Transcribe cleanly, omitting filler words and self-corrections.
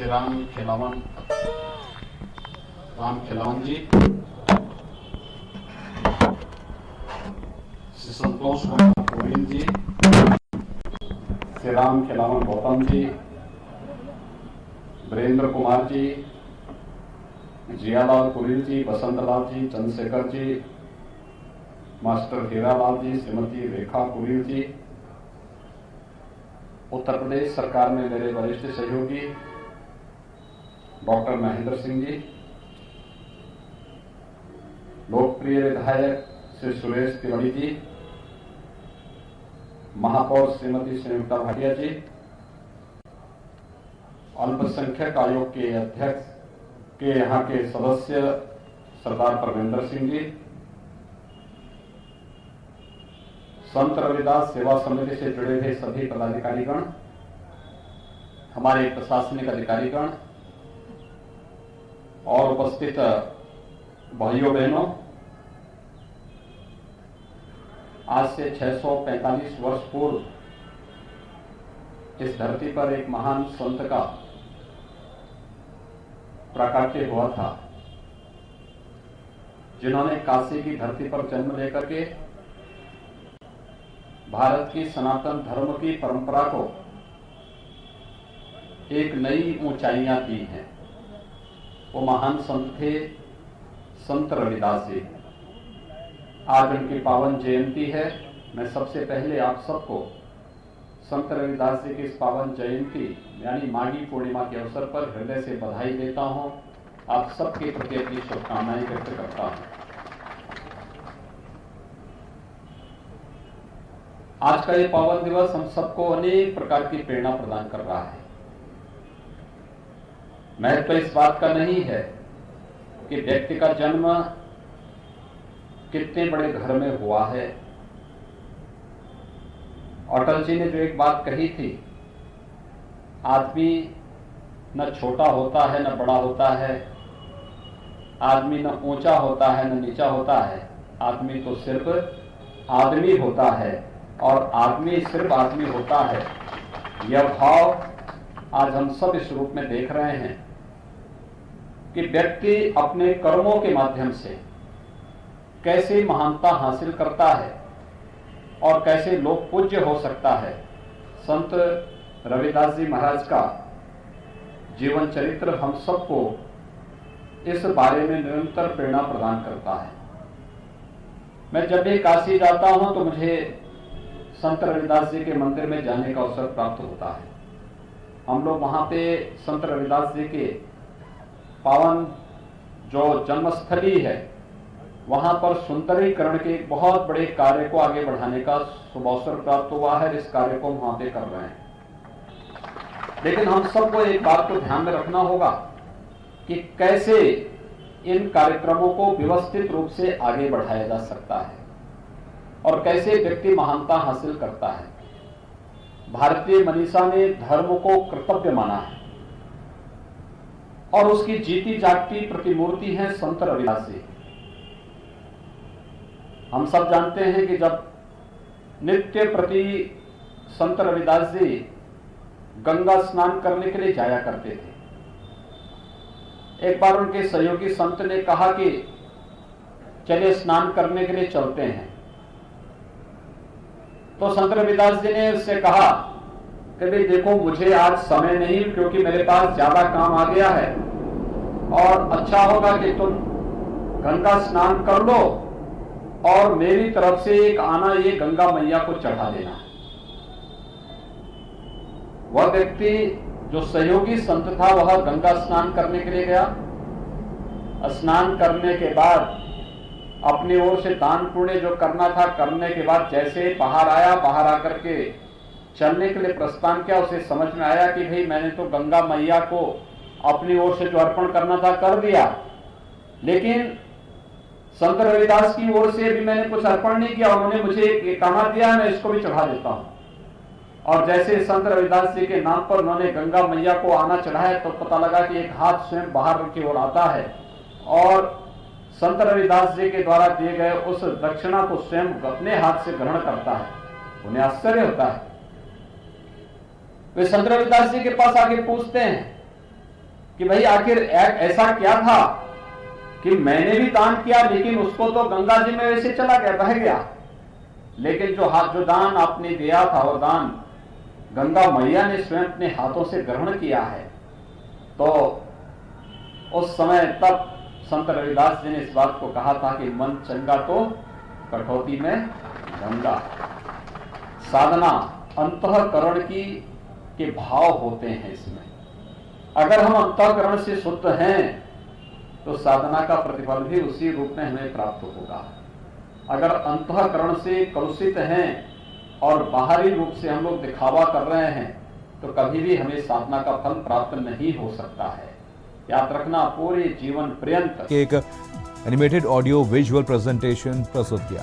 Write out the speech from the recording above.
श्री राम खिलावन जी, श्री संतोष कुमार गोविंद जी, Shri Ram Khilawan Gautam ji, Virendra Kumar ji, Jiyalal Kuril जी, बसंतलाल जी, Chandrashekhar ji, master Hiralal जी, Shrimati Rekha Kuril जी, उत्तर प्रदेश सरकार में मेरे वरिष्ठ सहयोगी डॉक्टर महेंद्र सिंह जी, लोकप्रिय विधायक श्री सुरेश तिवारी जी, महापौर श्रीमती संयुक्ता भाटिया जी, अल्पसंख्यक आयोग के अध्यक्ष के यहाँ के सदस्य सरदार परमेंद्र सिंह जी, संत रविदास सेवा समिति से जुड़े हुए सभी पदाधिकारीगण, हमारे प्रशासनिक अधिकारीगण और उपस्थित भाइयों बहनों, आज से 645 वर्ष पूर्व इस धरती पर एक महान संत का प्राकट्य हुआ था, जिन्होंने काशी की धरती पर जन्म लेकर के भारत की सनातन धर्म की परंपरा को एक नई ऊंचाइयां दी हैं। वो महान संत थे संत रविदास जी। आज उनकी पावन जयंती है। मैं सबसे पहले आप सबको संत रविदास जी की इस पावन जयंती यानी माघी पूर्णिमा के अवसर पर हृदय से बधाई देता हूं। आप सबके प्रति अपनी शुभकामनाएं व्यक्त करता हूं। आज का ये पावन दिवस हम सबको अनेक प्रकार की प्रेरणा प्रदान कर रहा है। महत्व इस बात का नहीं है कि व्यक्ति का जन्म कितने बड़े घर में हुआ है। अटल जी ने जो एक बात कही थी, आदमी न छोटा होता है न बड़ा होता है, आदमी न ऊंचा होता है न नीचा होता है, आदमी तो सिर्फ आदमी होता है और आदमी सिर्फ आदमी होता है। यह भाव आज हम सब इस रूप में देख रहे हैं कि व्यक्ति अपने कर्मों के माध्यम से कैसे महानता हासिल करता है और कैसे लोक पूज्य हो सकता है। संत रविदास जी महाराज का जीवन चरित्र हम सबको इस बारे में निरंतर प्रेरणा प्रदान करता है। मैं जब भी काशी जाता हूं तो मुझे संत रविदास जी के मंदिर में जाने का अवसर प्राप्त होता है। हम लोग वहां पे संत रविदास जी के पावन जो जन्मस्थली है वहां पर सुंदरीकरण के एक बहुत बड़े कार्य को आगे बढ़ाने का शुभ अवसर प्राप्त हुआ है। इस कार्य को हम वहां पे कर रहे हैं। लेकिन हम सबको एक बात को ध्यान में रखना होगा कि कैसे इन कार्यक्रमों को व्यवस्थित रूप से आगे बढ़ाया जा सकता है और कैसे व्यक्ति महानता हासिल करता है। भारतीय मनीषा ने धर्म को कर्तव्य माना है और उसकी जीती जागती प्रतिमूर्ति है संत रविदास जी। हम सब जानते हैं कि जब नित्य प्रति संत रविदास जी गंगा स्नान करने के लिए जाया करते थे। एक बार उनके सहयोगी संत ने कहा कि चलिए स्नान करने के लिए चलते हैं। तो संत रविदास जी ने उससे कहा कि भाई देखो, मुझे आज समय नहीं क्योंकि मेरे पास ज्यादा काम आ गया है और अच्छा होगा कि तुम गंगा स्नान कर लो और मेरी तरफ से एक आना ये गंगा मैया को चढ़ा देना। वह व्यक्ति जो सहयोगी संत था वह गंगा स्नान करने के लिए गया। स्नान करने के बाद अपनी ओर से दान पुण्य जो करना था करने के बाद जैसे बाहर आया, बाहर आकर के चलने के लिए प्रस्थान किया, उसे समझ में आया कि भाई मैंने तो गंगा मैया को अपनी ओर से जो अर्पण करना था कर दिया, लेकिन संत रविदास की ओर से भी मैंने कुछ अर्पण नहीं किया। उन्होंने मुझे एक कहना दिया, मैं इसको भी चढ़ा देता हूं। और जैसे संत रविदास जी के नाम पर उन्होंने गंगा मैया को आना चढ़ाया तो पता लगा कि एक हाथ स्वयं बाहर की ओर आता है और संत रविदास जी के द्वारा दिए गए उस दक्षिणा को स्वयं अपने हाथ से ग्रहण करता है। उन्हें आश्चर्य होता है। वे संत रविदास जी के पास आके पूछते हैं कि भाई आखिर ऐसा क्या था कि मैंने भी दान किया, लेकिन उसको तो गंगा जी में वैसे चला गया, बह गया, लेकिन जो दान आपने दिया था वो दान गंगा मैया ने स्वयं अपने हाथों से ग्रहण किया है। तो उस समय तब संत रविदास जी ने इस बात को कहा था कि मन चंगा तो कठौती में गंगा। साधना अंतःकरण के भाव होते हैं इसमें। अगर हम अंतःकरण से शुद्ध हैं तो साधना का प्रतिफल भी उसी रूप में हमें प्राप्त होगा। अगर अंतःकरण से कलुषित हैं और बाहरी रूप से हम लोग दिखावा कर रहे हैं तो कभी भी हमें साधना का फल प्राप्त नहीं हो सकता है। याद रखना, पूरे जीवन पर्यंत एक एनिमेटेड ऑडियो विजुअल प्रेजेंटेशन प्रस्तुत किया।